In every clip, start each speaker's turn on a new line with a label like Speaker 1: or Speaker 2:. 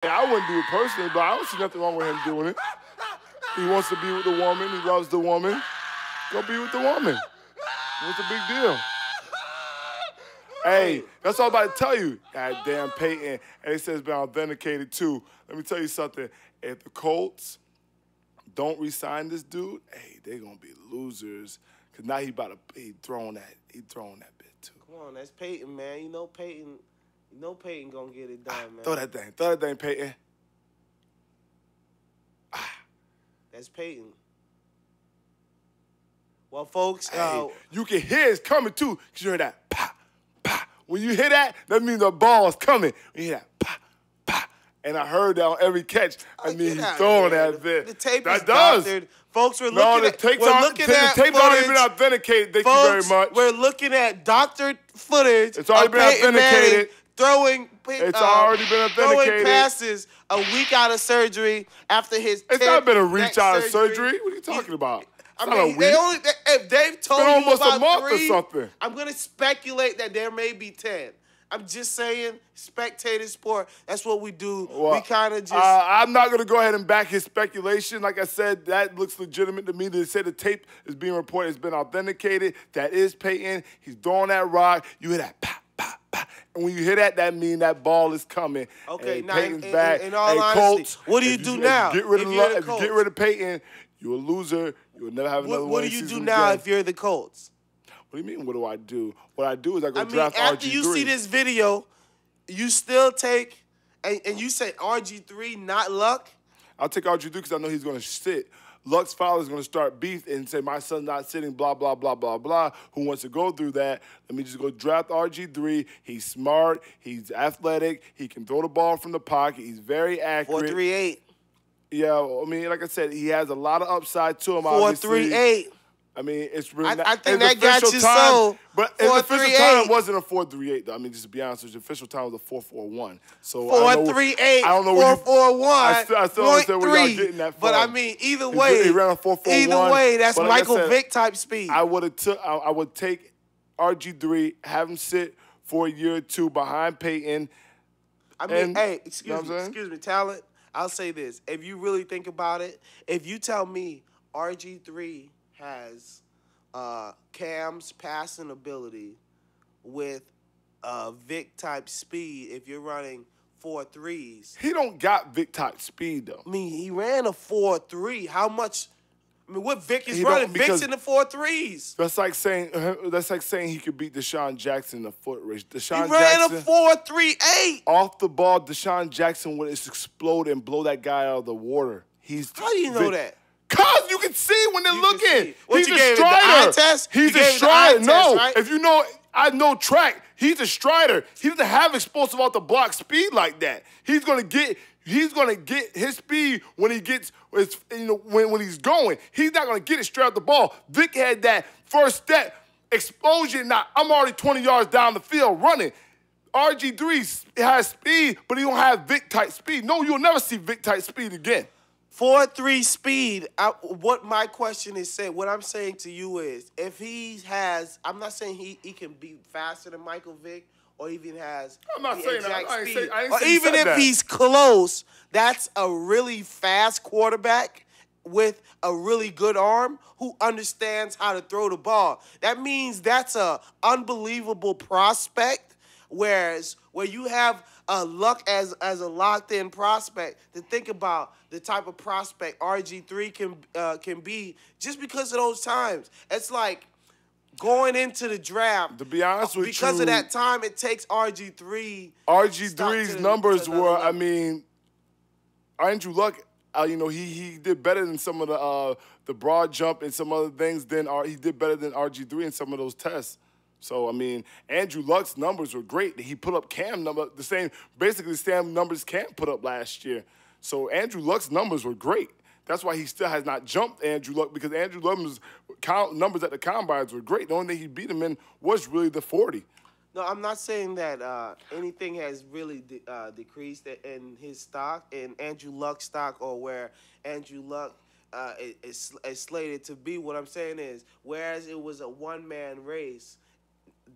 Speaker 1: I wouldn't do it personally, but I don't see nothing wrong with him doing it. He wants to be with the woman. He loves the woman. Go be with the woman. What's the big deal? Hey, that's all I'm about to tell you. God damn Peyton. And it says it's been authenticated too. Let me tell you something. If the Colts don't re-sign this dude, hey, they're gonna be losers. Cause now he throwing that bit too.
Speaker 2: Come on, that's Peyton, man. You know Peyton gonna get it done, man.
Speaker 1: Throw that thing, Peyton.
Speaker 2: That's Peyton. Well, folks,
Speaker 1: hey, you can hear it's coming too, cause you hear that pop, pop. When you hear that, that means the ball's coming. When you hear that pop, pop, and I heard that on every catch. I mean, he's throwing that bit.
Speaker 2: The tape
Speaker 1: that
Speaker 2: is
Speaker 1: does.
Speaker 2: doctored. Folks, we're looking at
Speaker 1: the tape's already been authenticated. Thank you very much.
Speaker 2: We're looking at doctored footage.
Speaker 1: It's already been authenticated.
Speaker 2: It's
Speaker 1: already been authenticated.
Speaker 2: Throwing passes a week out of surgery after his.
Speaker 1: It's not been a reach out of surgery. What are you talking about?
Speaker 2: I mean, if they've told you
Speaker 1: almost
Speaker 2: about
Speaker 1: a month
Speaker 2: 3,
Speaker 1: or something.
Speaker 2: I'm gonna speculate that there may be 10. I'm just saying, spectator sport. That's what we do.
Speaker 1: Well,
Speaker 2: we kind of just.
Speaker 1: I'm not gonna go ahead and back his speculation. Like I said, that looks legitimate to me. They said the tape is being reported. It's been authenticated. That is Peyton. He's throwing that rock. You hear that pop, pop, pop, and when you hear that, that means that ball is coming.
Speaker 2: Okay, now
Speaker 1: Peyton's back.
Speaker 2: In all honesty,
Speaker 1: Colts,
Speaker 2: what do you do now?
Speaker 1: Get rid of Peyton. You're a loser. You will never have another one.
Speaker 2: What do you do now if you're the Colts?
Speaker 1: What do you mean, what do I do? What I do is I go draft RG3.
Speaker 2: After you see this video, you still take, and you say RG3, not Luck?
Speaker 1: I'll take RG3 because I know he's going to sit. Luck's father is going to start beef and say, my son's not sitting, blah, blah, blah, blah, blah. Who wants to go through that? Let me just go draft RG3. He's smart. He's athletic. He can throw the ball from the pocket. He's very accurate.
Speaker 2: 4.38.
Speaker 1: Yeah, I mean, like I said, he has a lot of upside to him,
Speaker 2: 4.38.
Speaker 1: I mean, it's really
Speaker 2: I think that got you sold.
Speaker 1: But his official time wasn't a 4.38, though. I mean, just to be honest with you, the official time was a 4.41. So
Speaker 2: 4.38,
Speaker 1: I don't know
Speaker 2: 4.41.
Speaker 1: I still understand where y'all getting that from.
Speaker 2: But I mean, either way,
Speaker 1: he ran a 4.41.
Speaker 2: Either way, that's
Speaker 1: like
Speaker 2: Michael Vick type speed.
Speaker 1: I would take RG3, have him sit for a year or two behind Peyton.
Speaker 2: I mean, hey, excuse me, talent. I'll say this. If you really think about it, if you tell me RG3 has Cam's passing ability with Vic-type speed, if you're running 4.3s.
Speaker 1: He don't got Vic-type speed, though.
Speaker 2: I mean, he ran a 4.3. How much? I mean, what Vic is running? Vic's in the 4.3s.
Speaker 1: That's like saying he could beat Deshaun Jackson in a foot race.
Speaker 2: He ran a 4.38.
Speaker 1: Off the ball, Deshaun Jackson would explode and blow that guy out of the water.
Speaker 2: How do you know that?
Speaker 1: Cause you can see when they're looking.
Speaker 2: He's
Speaker 1: a strider. He's a strider. No,
Speaker 2: right?
Speaker 1: If you know, I know track. He's a strider. He doesn't have explosive off the block speed like that. He's gonna get his speed when he gets, when he's going. He's not gonna get it straight out the ball. Vic had that first step explosion. Now I'm already 20 yards down the field running. RG3 has speed, but he don't have Vic-type speed. No, you'll never see Vic-type speed again.
Speaker 2: 4.3 speed. What my question is saying, what I'm saying to you is, if he has, I'm not saying he can be faster than Michael Vick, or even has the exact speed, or even if he's close, that's a really fast quarterback with a really good arm who understands how to throw the ball. That means that's a unbelievable prospect. Whereas where you have Luck as a locked-in prospect, to think about the type of prospect RG3 can be just because of those times. It's like going into the draft.
Speaker 1: To be honest with you,
Speaker 2: because of that time it takes RG3.
Speaker 1: RG3's numbers were, I mean, Andrew Luck, he did better than some of the broad jump and some other things. He did better than RG3 in some of those tests. So, I mean, Andrew Luck's numbers were great. He put up Cam numbers, basically the same numbers Cam put up last year. So Andrew Luck's numbers were great. That's why he still has not jumped Andrew Luck, because Andrew Luck's numbers at the combines were great. The only thing he beat him in was really the 40.
Speaker 2: No, I'm not saying that anything has really decreased in his stock, in Andrew Luck's stock, or where Andrew Luck is slated to be. What I'm saying is, whereas it was a one-man race,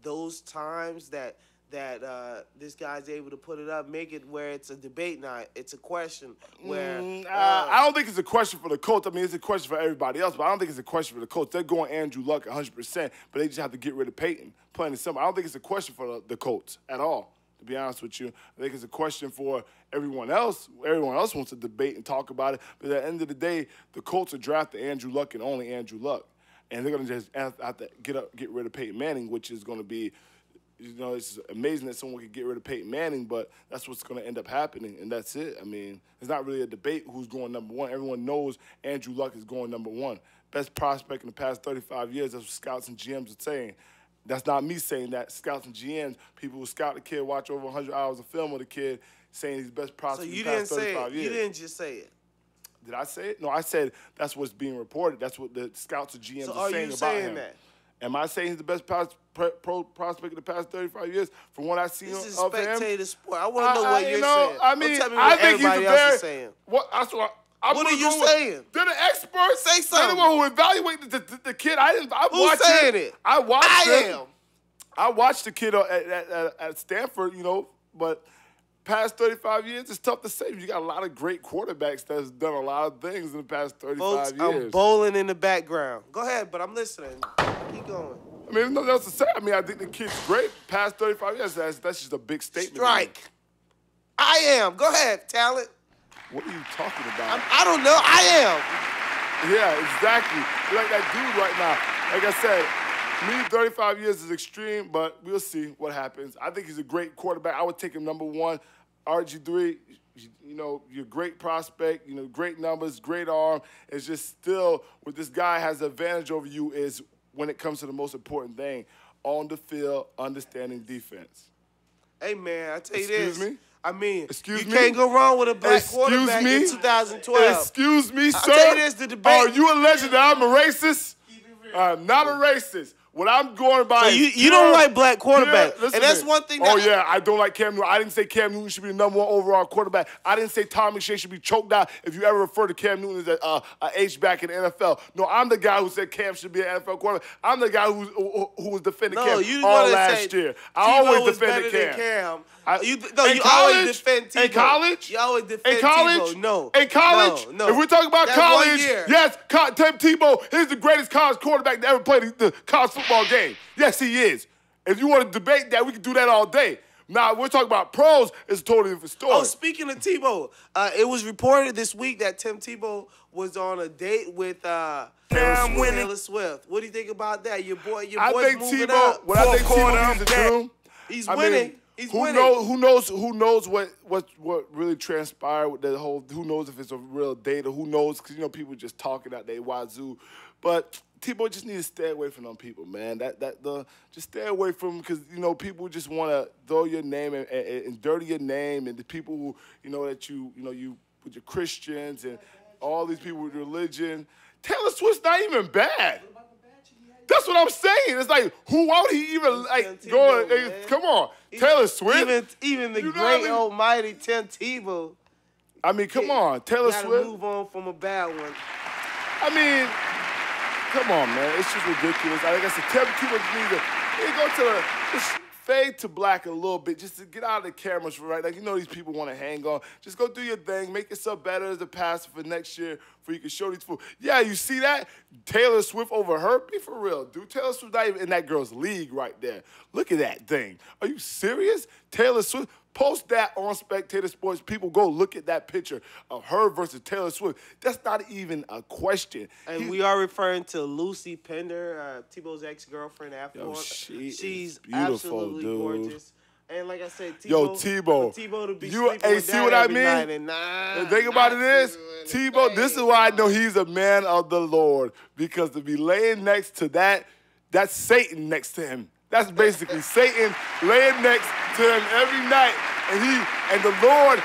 Speaker 2: those times that that this guy's able to put it up, make it where it's a debate now. It's a question where...
Speaker 1: I don't think it's a question for the Colts. I mean, it's a question for everybody else, but I don't think it's a question for the Colts. They're going Andrew Luck 100%, but they just have to get rid of Peyton. Plain and simple. I don't think it's a question for the Colts at all, to be honest with you. I think it's a question for everyone else. Everyone else wants to debate and talk about it, but at the end of the day, the Colts are drafting Andrew Luck and only Andrew Luck. And they're going to just have to get rid of Peyton Manning, which is going to be... You know, it's amazing that someone could get rid of Peyton Manning, but that's what's going to end up happening, and that's it. I mean, it's not really a debate who's going number one. Everyone knows Andrew Luck is going number one. Best prospect in the past 35 years, that's what scouts and GMs are saying. That's not me saying that. Scouts and GMs, people who scout the kid, watch over 100 hours of film of the kid, saying he's the best prospect in the past 35 years.
Speaker 2: You didn't just say it.
Speaker 1: Did I say it? No, I said that's what's being reported. That's what the scouts and GMs are saying about him. So are you saying that? Am I saying he's the best pro prospect in the past 35 years from what I've seen of him?
Speaker 2: This is spectator sport. I want to know what you're saying.
Speaker 1: I mean, I think he's a very...
Speaker 2: saying.
Speaker 1: What
Speaker 2: are you saying?
Speaker 1: They're the experts.
Speaker 2: Say something.
Speaker 1: They're the one who evaluate the kid.
Speaker 2: Who's saying it?
Speaker 1: I watched
Speaker 2: him.
Speaker 1: I watched the kid at Stanford, you know, but past 35 years, it's tough to say. You got a lot of great quarterbacks that's done a lot of things in the past 35 years.
Speaker 2: I'm bowling in the background. Go ahead, but I'm listening. Keep going.
Speaker 1: I mean, there's nothing else to say. I mean, I think the kid's great. Past 35 years, that's just a big statement.
Speaker 2: Strike. I am. Go ahead, talent.
Speaker 1: What are you talking about?
Speaker 2: I don't know. I am.
Speaker 1: Yeah, exactly. You're like that dude right now. Like I said, me, 35 years is extreme, but we'll see what happens. I think he's a great quarterback. I would take him number one. RG3, you know, you're a great prospect, you know, great numbers, great arm. It's just still what this guy has the advantage over you is when it comes to the most important thing, on the field, understanding defense.
Speaker 2: Hey, man, I tell you
Speaker 1: Excuse
Speaker 2: this.
Speaker 1: me?
Speaker 2: I mean,
Speaker 1: Excuse
Speaker 2: you
Speaker 1: me?
Speaker 2: can't go wrong with a black quarterback in 2012.
Speaker 1: Excuse me, sir?
Speaker 2: I'll tell you this, the debate.
Speaker 1: Are you alleging that I'm a racist? I'm not a racist. What I'm going by
Speaker 2: so you don't like black quarterbacks. And that's one thing that...
Speaker 1: Oh, yeah, I don't like Cam Newton. I didn't say Cam Newton should be the number one overall quarterback. I didn't say Tom McShay should be choked out if you ever refer to Cam Newton as a H-back in the NFL. No, I'm the guy who said Cam should be an NFL quarterback. I'm the guy who was defending Cam all last year. I always defended Cam.
Speaker 2: You always defend Tebow.
Speaker 1: In college?
Speaker 2: You always defend
Speaker 1: in college?
Speaker 2: Tebow. No.
Speaker 1: In college?
Speaker 2: No.
Speaker 1: If we're talking about
Speaker 2: That's
Speaker 1: college,
Speaker 2: 1 year.
Speaker 1: yes, Tim Tebow is the greatest college quarterback to ever play the college football game. Yes, he is. If you want to debate that, we can do that all day. Now, we're talking about pros, it's a totally different story.
Speaker 2: Oh, speaking of Tebow, it was reported this week that Tim Tebow was on a date with Taylor Swift. What do you think about that? Your boy's moving up.
Speaker 1: What I think Tebow needs to do,
Speaker 2: he's winning.
Speaker 1: Who knows what really transpired with the whole? Who knows if it's a real date or who knows? Because you know people just talking out their wazoo, but Tebow just needs to stay away from them people, man. Just stay away from them because you know people just want to throw your name and dirty your name, and the people who you know that you with your Christians and all these people with religion. Taylor Swift's not even bad. That's what I'm saying. It's like, why would he even like go? Come on, Taylor Swift.
Speaker 2: Even the great almighty Tim Tebow.
Speaker 1: I mean, come on, Taylor Swift.
Speaker 2: Gotta move on from a bad one.
Speaker 1: I mean, come on, man. It's just ridiculous. Like I said, Tim Tebow just needs to go to just fade to black a little bit, just to get out of the cameras for right. Like you know, these people want to hang on. Just go do your thing. Make yourself better as a passer for next year, for you can show these fools. Yeah, you see that? Taylor Swift over her? Be for real, dude. Taylor Swift's not even in that girl's league right there. Look at that thing. Are you serious? Taylor Swift. Post that on Spectator Sports. People go look at that picture of her versus Taylor Swift. That's not even a question.
Speaker 2: And we are referring to Lucy Pender, Tebow's ex-girlfriend.
Speaker 1: She's beautiful,
Speaker 2: absolutely
Speaker 1: dude.
Speaker 2: Gorgeous. And like I said,
Speaker 1: Tebow
Speaker 2: to be
Speaker 1: see what I mean? The thing about it is, Tebow, this is why I know he's a man of the Lord. Because to be laying next to that's Satan next to him. That's basically Satan laying next to him every night. And the Lord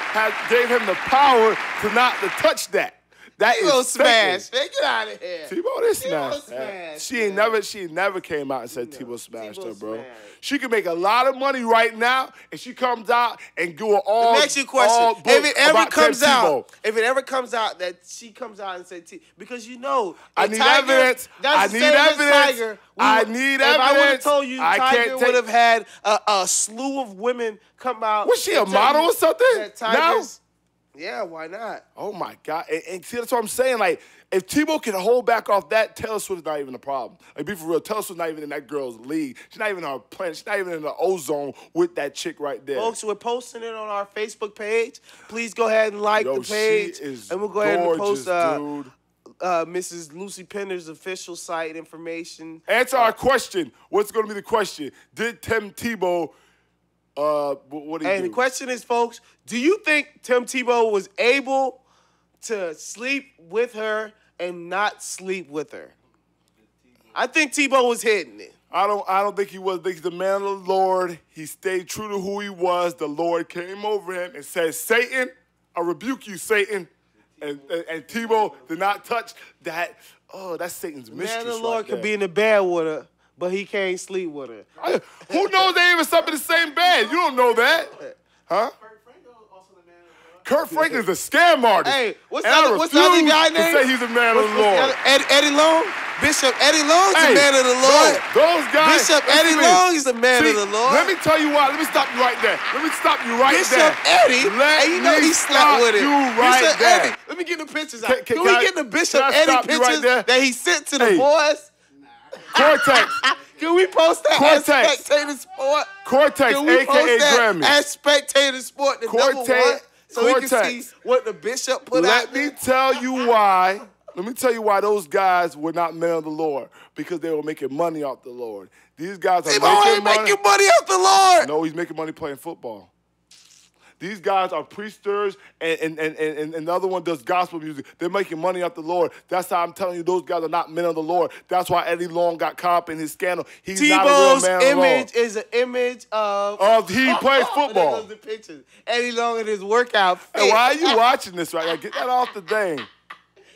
Speaker 1: gave him the power to not to touch that. That is
Speaker 2: smash. Man, get out of here.
Speaker 1: Tebow did smash. She ain't never came out and said Tebow smashed her, bro. She could make a lot of money right now, and she comes out and do it all.
Speaker 2: Let me ask you a question. If it ever comes out that she comes out and said Tebow, because
Speaker 1: I need evidence. I need evidence. I need evidence. If
Speaker 2: I would have told you Tiger would have had a slew of women come out.
Speaker 1: Was she a model or something? No.
Speaker 2: Yeah, why not?
Speaker 1: Oh my God! And see, that's what I'm saying. Like, if Tebow can hold back off that, Taylor Swift's not even a problem. Like, be for real, Taylor Swift's not even in that girl's league. She's not even on her planet. She's not even in the ozone with that chick right there.
Speaker 2: Folks, we're posting it on our Facebook page. Please go ahead and like the page, and we'll go ahead and post Mrs. Lucy Pender's official site information.
Speaker 1: Answer our question. What's going to be the question? Did Tim Tebow? What do you do?
Speaker 2: The question is, folks, do you think Tim Tebow was able to sleep with her and not sleep with her? I think Tebow was hitting it.
Speaker 1: I don't think he was. I think he's the man of the Lord. He stayed true to who he was. The Lord came over him and said, Satan, I rebuke you, Satan. And Tebow did not touch that. Oh, that's Satan's mistress.
Speaker 2: Man of the Lord could be in the bed with her, but he can't sleep with her.
Speaker 1: Who knows they even slept in the same bed? You don't know that. Huh? Kurt Franklin's a scam artist.
Speaker 2: Hey, what's the other guy name?
Speaker 1: To say he's a man of the Lord.
Speaker 2: Eddie Long? Bishop Eddie Long is a man of the Lord.
Speaker 1: Those guys.
Speaker 2: Bishop Eddie Long is a man of the Lord.
Speaker 1: Let me tell you why. Let me stop you right there.
Speaker 2: Bishop Eddie, and he slept with him. Bishop Eddie. Let me get the pictures out. Can we get the Bishop Eddie pictures that he sent to the boys?
Speaker 1: Cortex.
Speaker 2: Can we post that at Spectator Sport?
Speaker 1: Cortex, a.k.a. Grammy.
Speaker 2: At Spectator Sport, the number one. So we can see what the Bishop put out there.
Speaker 1: Let me tell you why. Let me tell you why those guys were not men of the Lord. Because they were making money off the Lord. These guys are making
Speaker 2: money off the Lord.
Speaker 1: No, he's making money playing football. These guys are preachers, and the other one does gospel music. They're making money off the Lord. That's how I'm telling you, those guys are not men of the Lord. That's why Eddie Long got caught up in his scandal. He's not a real man of the Lord.
Speaker 2: Image is an image of
Speaker 1: he plays football.
Speaker 2: There goes the pictures. Eddie Long in his workout fit.
Speaker 1: Hey, why are you watching this right now? Get that off the thing.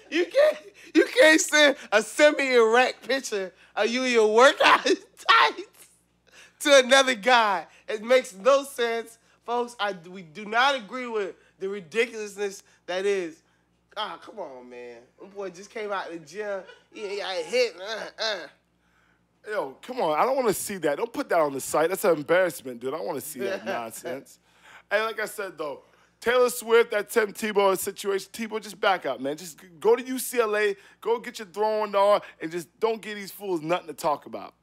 Speaker 2: You can't send a semi-erect picture of you in your workout tights to another guy. It makes no sense. Folks, we do not agree with the ridiculousness that is. Come on, man. My boy just came out of the gym. He got hit.
Speaker 1: Yo, come on. I don't want to see that. Don't put that on the site. That's an embarrassment, dude. I don't want to see that nonsense. Hey, like I said, though, Taylor Swift, that Tim Tebow situation, Tebow, just back up, man. Just go to UCLA, go get your throwing on, and just don't give these fools nothing to talk about.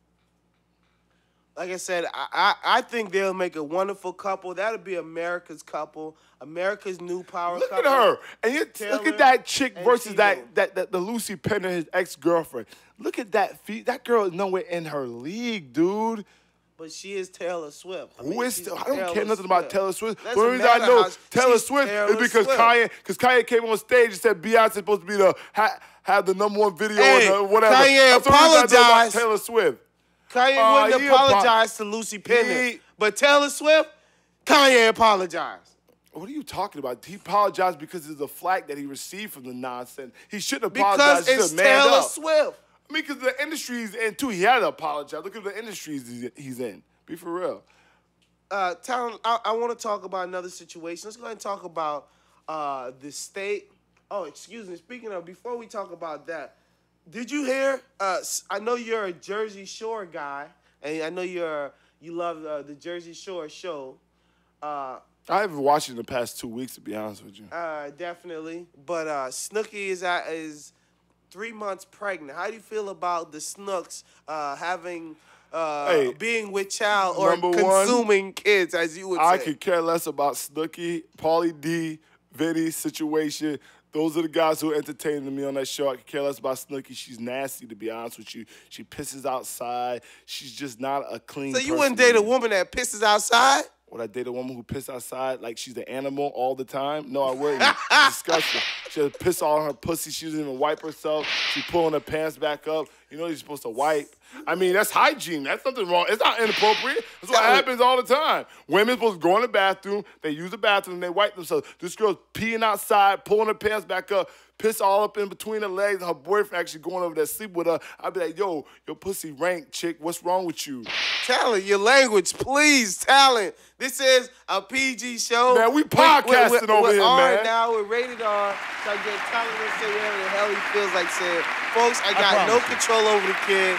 Speaker 2: Like I said, I think they'll make a wonderful couple. That'll be America's couple, America's new power couple.
Speaker 1: Look at her. And look at that chick versus the Lucy Pender, his ex-girlfriend. Look at that feet. That girl is nowhere in her league, dude.
Speaker 2: But she is Taylor Swift.
Speaker 1: I don't care nothing about Taylor Swift. The only reason I know Taylor Swift is because Kanye came on stage and said Beyonce's supposed to be have the #1 video or whatever.
Speaker 2: Kanye apologized.
Speaker 1: Taylor Swift.
Speaker 2: Kanye wouldn't apologize to Lucy Pender. But Taylor Swift, Kanye apologized.
Speaker 1: What are you talking about? He apologized because of the flack that he received from the nonsense. He shouldn't apologize.
Speaker 2: Because it's Taylor Swift.
Speaker 1: I mean, because the industry he's in, too, he had to apologize. Look at the industries he's in. Be for real.
Speaker 2: Talon, I want to talk about another situation. Let's go ahead and talk about the state. Oh, excuse me. Speaking of, before we talk about that, did you hear? I know you're a Jersey Shore guy, and I know you love the Jersey Shore show.
Speaker 1: I haven't watched it in the past 2 weeks, to be honest with you.
Speaker 2: Definitely. But Snooki is 3 months pregnant. How do you feel about the Snooks having being with child or consuming kids, as you would say?
Speaker 1: I could care less about Snooki, Pauly D, Vinny situation. Those are the guys who are entertaining me on that show. I could care less about Snooki. She's nasty, to be honest with you. She pisses outside. She's just not a clean person.
Speaker 2: So you wouldn't date a woman that pisses outside?
Speaker 1: Would I date a woman who pisses outside like she's an animal all the time? No, I wouldn't. It's disgusting. She has piss all on her pussy. She doesn't even wipe herself. She pulling her pants back up. You know, you're supposed to wipe. I mean, that's hygiene. That's nothing wrong. It's not inappropriate. That's what happens all the time. Women supposed to go in the bathroom. They use the bathroom and they wipe themselves. This girl's peeing outside, pulling her pants back up, piss all up in between her legs, and her boyfriend actually going over there to sleep with her. I'd be like, yo, your pussy rank, chick. What's wrong with you?
Speaker 2: Talent, your language, please, talent. This is a PG show.
Speaker 1: Man, we podcasting over here, man.
Speaker 2: Now we're rated R, so I get talent to say whatever the hell he feels like saying. Folks, I got no control over the kid.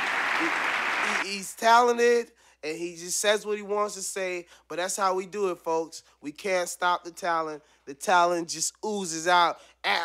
Speaker 2: He's talented, and he just says what he wants to say, but that's how we do it, folks. We can't stop the talent. The talent just oozes out at